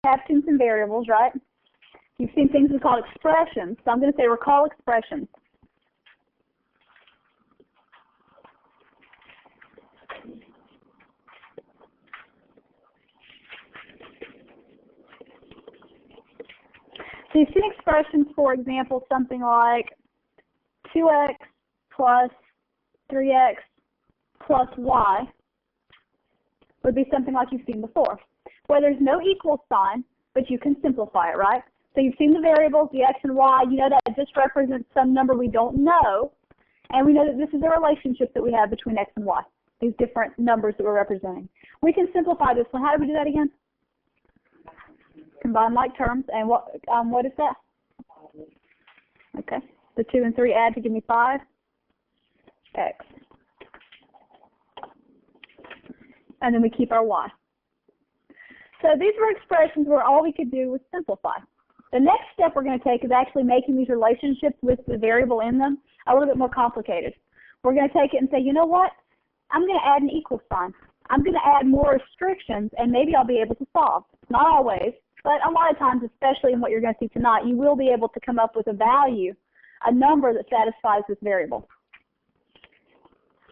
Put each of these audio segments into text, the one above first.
have seen some variables, right? You've seen things we call expressions. So I'm going to say recall expressions. So you've seen expressions, for example, something like 2x plus 3x plus y would be something like you've seen before, where there's no equal sign, but you can simplify it, right? So you've seen the variables, the x and y. You know that just represents some number we don't know, and we know that this is a relationship that we have between x and y, these different numbers that we're representing. We can simplify this one. How do we do that again? Combine like terms, and what is that? Okay, the 2 and 3 add to give me 5x. And then we keep our y. So these were expressions where all we could do was simplify. The next step we're going to take is actually making these relationships with the variable in them a little bit more complicated. We're going to take it and say, you know what? I'm going to add an equal sign. I'm going to add more restrictions, and maybe I'll be able to solve. Not always, but a lot of times, especially in what you're going to see tonight, you will be able to come up with a value, a number that satisfies this variable.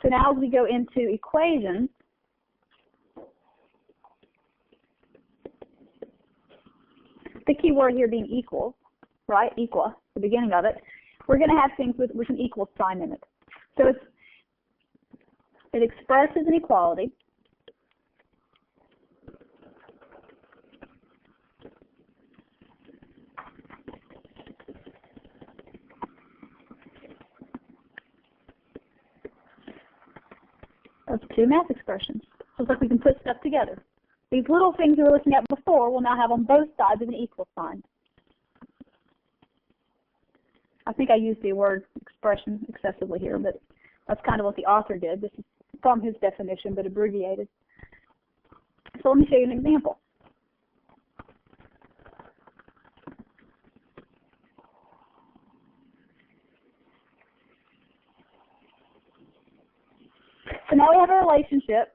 So now as we go into equations, the key word here being equal, right? Equal, the beginning of it. We're going to have things with an equal sign in it. So it expresses an equality. Of two math expressions. So it's like we can put stuff together. These little things we were looking at before will now have on both sides of an equal sign. I think I used the word expression excessively here, but that's kind of what the author did. This is from his definition, but abbreviated. So let me show you an example. So now we have a relationship,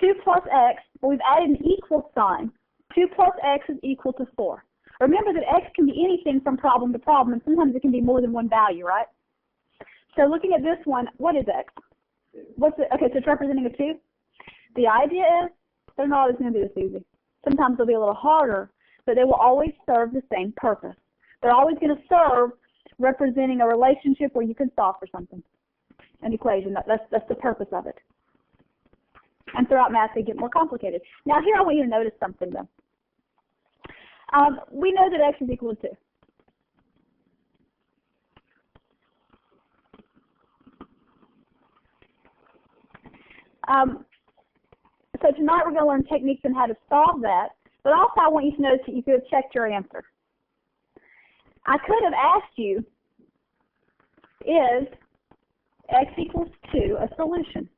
2 plus x, but we've added an equal sign. 2 plus x is equal to 4. Remember that x can be anything from problem to problem, and sometimes it can be more than one value, right? So looking at this one, what is x? What's it? Okay, so it's representing a 2. The idea is they're not always going to be this easy. Sometimes they'll be a little harder, but they will always serve the same purpose. They're always going to serve representing a relationship where you can solve for something, an equation. That's the purpose of it. And throughout math, they get more complicated. Now here I want you to notice something, though. We know that x is equal to 2. So tonight we're going to learn techniques on how to solve that, but also I want you to notice that you could have checked your answer. I could have asked you, is x equals 2 a solution?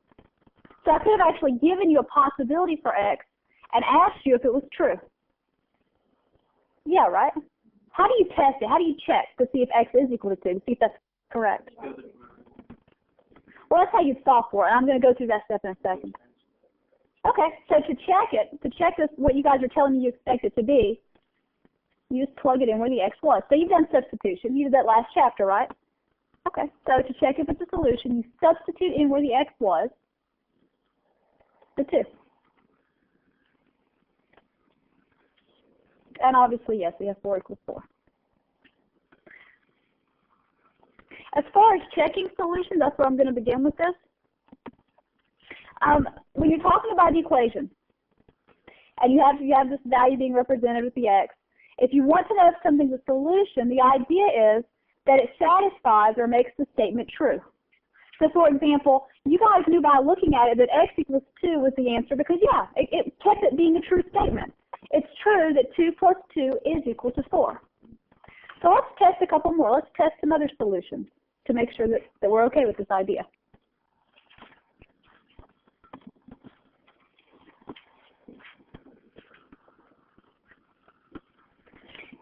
So I could have actually given you a possibility for x and asked you if it was true. Yeah, right? How do you test it? How do you check to see if x is equal to 2, to see if that's correct? Well, that's how you'd solve for it. I'm going to go through that step in a second. Okay, so to check this, what you guys are telling me you expect it to be, you just plug it in where the x was. So you've done substitution. You did that last chapter, right? Okay, so to check if it's a solution, you substitute in where the x was, the 2. And obviously, yes, we have 4 equals 4. As far as checking solutions, that's where I'm going to begin with this. When you're talking about the equation, and you have this value being represented with the x, if you want to know if something's a solution, the idea is that it satisfies or makes the statement true. So, for example, you guys knew by looking at it that x equals 2 was the answer because, yeah, it kept it being a true statement. It's true that 2 plus 2 is equal to 4. So let's test a couple more. Let's test some other solutions to make sure that we're okay with this idea.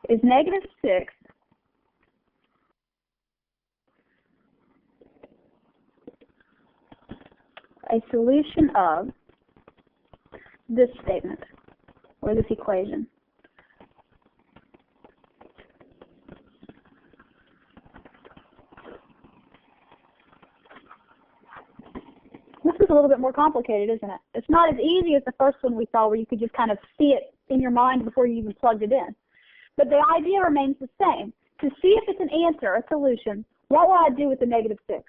Is -6 a solution of this statement or this equation? is a little bit more complicated, isn't it? It's not as easy as the first one we saw where you could just kind of see it in your mind before you even plugged it in. But the idea remains the same. To see if it's an answer, a solution, what will I do with the negative 6?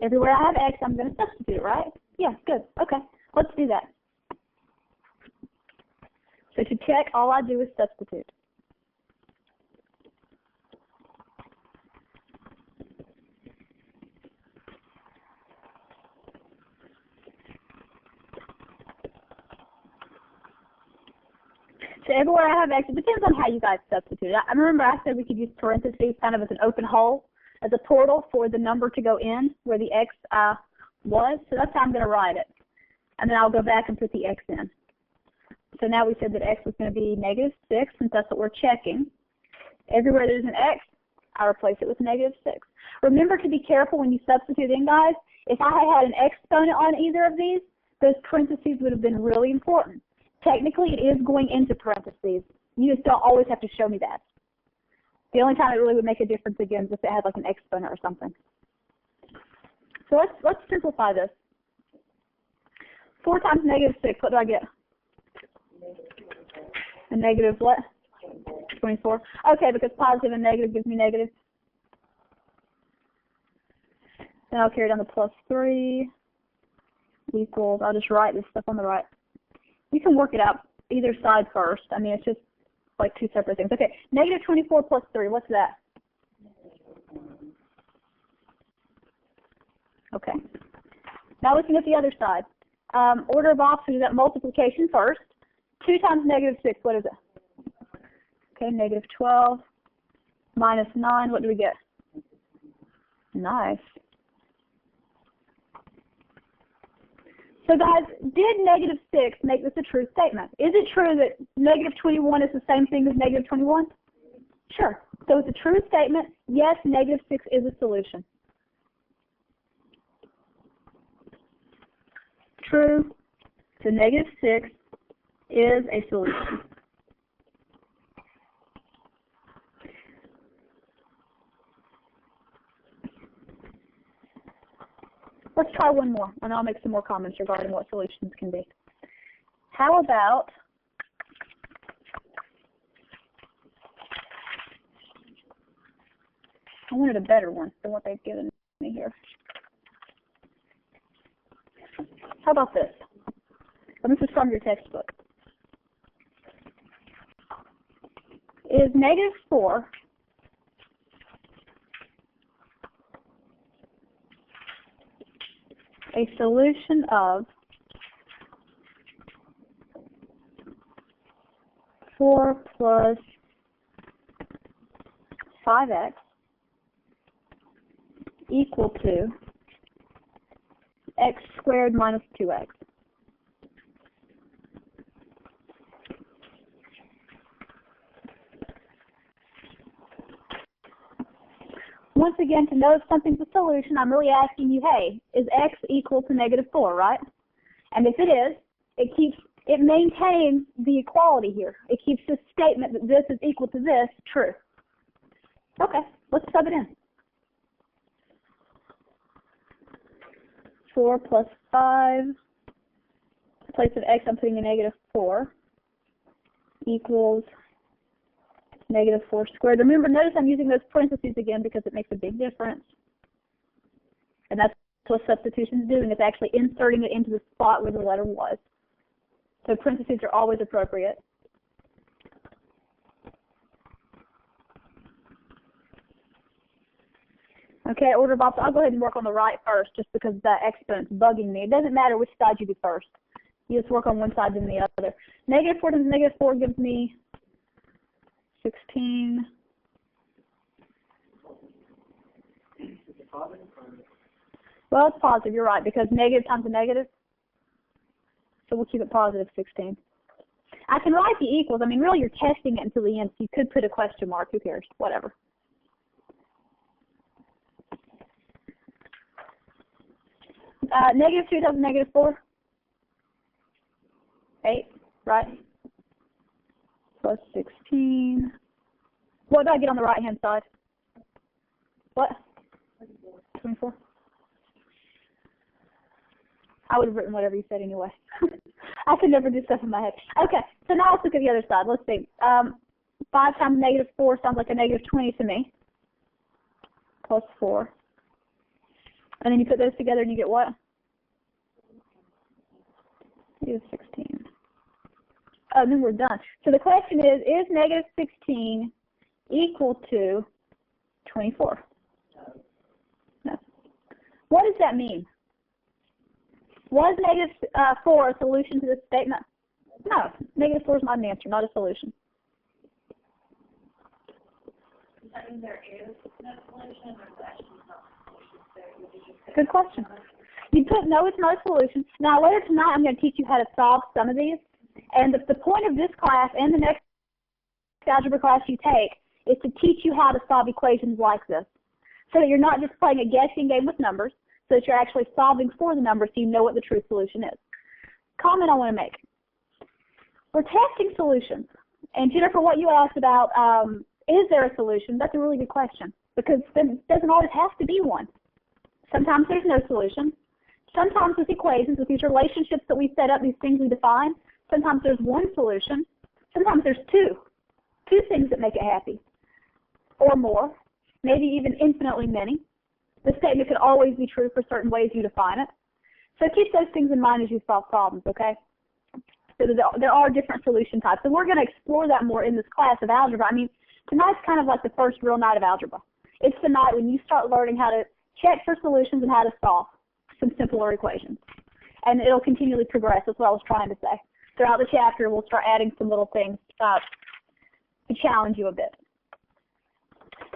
Everywhere I have x, I'm going to substitute, right? Yeah, good. Okay, let's do that. So to check, all I do is substitute. So everywhere I have x, it depends on how you guys substitute. I remember I said we could use parentheses kind of as an open hole, as a portal for the number to go in where the x was. So that's how I'm going to write it. And then I'll go back and put the x in. So now we said that x was going to be negative 6, since that's what we're checking. Everywhere there's an x, I replace it with negative 6. Remember to be careful when you substitute in, guys. If I had an exponent on either of these, those parentheses would have been really important. Technically, it is going into parentheses. You just don't always have to show me that. The only time it really would make a difference, again, is if it had like an exponent or something. So let's simplify this. 4 times negative 6, what do I get? A negative what? 24. Okay, because positive and negative gives me negative. Then I'll carry down the plus 3 equals, I'll just write this stuff on the right. You can work it out either side first. I mean, it's just like 2 separate things. Okay, negative 24 plus 3, what's that? Okay. Now looking at the other side. Order of opposites, that multiplication first. 2 times negative 6, what is it? Okay, negative 12 minus 9, what do we get? Nice. So guys, did negative 6 make this a true statement? Is it true that negative 21 is the same thing as negative 21? Sure. So it's a true statement. Yes, negative 6 is a solution. True. So negative 6 is a solution. Let's try one more, and I'll make some more comments regarding what solutions can be. How about I wanted a better one than what they've given me here. How about this? This is from your textbook. Is negative 4 a solution of 4 plus 5x equal to x squared minus 2x? Once again, to know if something's a solution, I'm really asking you, hey, is x equal to negative 4, right? And if it is, it maintains the equality here. It keeps this statement that this is equal to this true. Okay, let's sub it in. 4 plus 5, in place of x, I'm putting a negative 4, equals negative 4 squared. Remember, notice I'm using those parentheses again because it makes a big difference. And that's what substitution is doing. It's actually inserting it into the spot where the letter was. So parentheses are always appropriate. Okay, order of opposites. I'll go ahead and work on the right first just because that exponent's bugging me. It doesn't matter which side you do first. You just work on one side then the other. Negative 4 times negative 4 gives me 16. Well, it's positive, you're right, because negative times a negative. So we'll keep it positive 16. I can write the equals. I mean, really, you're testing it until the end, so you could put a question mark. Who cares? Whatever. Negative 2 times negative 4. 8, right? Plus 16. What do I get on the right-hand side? What? 24. I would have written whatever you said anyway. I could never do stuff in my head. Okay, so now let's look at the other side. Let's see. 5 times negative 4 sounds like a negative 20 to me. Plus 4. And then you put those together and you get what? Negative 16. Oh, then we're done. So the question is negative 16 equal to 24? No. What does that mean? Was negative 4 a solution to this statement? No. Negative 4 is not an answer, not a solution. Does that mean there is no solution, or is that actually not a solution? Good question. You put no, it's not a solution. Now, later tonight, I'm going to teach you how to solve some of these. And the point of this class and the next algebra class you take is to teach you how to solve equations like this, so that you're not just playing a guessing game with numbers, so that you're actually solving for the numbers so you know what the true solution is. Comment I want to make. We're testing solutions. And Jennifer, what you asked about, is there a solution? That's a really good question, because there doesn't always have to be one. Sometimes there's no solution. Sometimes with equations, with these relationships that we set up, these things we define, sometimes there's one solution. Sometimes there's two things that make it happy, or more, maybe even infinitely many. The statement could always be true for certain ways you define it. So keep those things in mind as you solve problems, okay? So there are different solution types, and we're going to explore that more in this class of algebra. I mean, tonight's kind of like the first real night of algebra. It's the night when you start learning how to check for solutions and how to solve some simpler equations. And it'll continually progress. That's what I was trying to say. Throughout the chapter, we'll start adding some little things to challenge you a bit.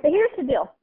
But here's the deal.